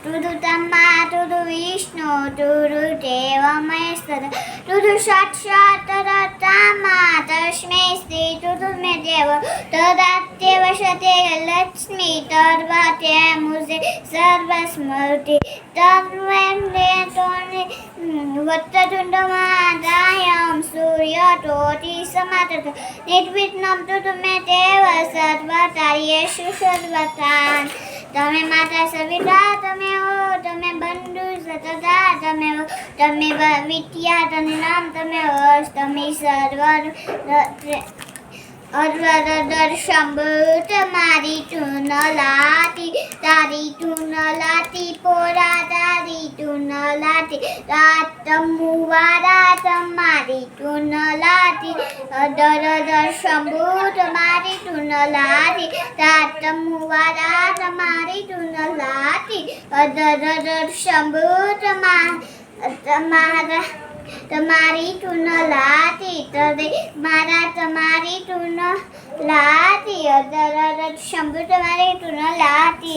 तुदु तम्मा तुदु विष्णु तुदु देव महेश्वर तुदु साक्षात् तदत्तमा तस्मै श्री तुदु मे देव तदात्येव शते लक्ष्मी तद्वते मुझे सर्वस्मृति तन्वन्दे तोनि वक्रतुण्डमहाकायं सूर्यकोटिसमप्रभ निर्विघ्नं तुदु मे देव सर्वकार्येषु सर्वदा તમે માતા સવિતા તમે હો તમે બંધુ સતતા તમે હો તમે વિદ્યા તને નામ તમે હો તમે સર્વ શંભુ તમારી ટૂન લાતી તારી ટૂન લાતી પોરા તારી ટૂન લાતી રાત મુવારા તમારી ટૂન લાતી શંભુ તમારી ટૂન લાતી રાત મુવારા તમારી ટૂન લાતી શંભુ તમારા તમારી ટૂન લાતી તદે મારા તમારી ટૂન લાતી શંભુ તમારી ટૂન લાતી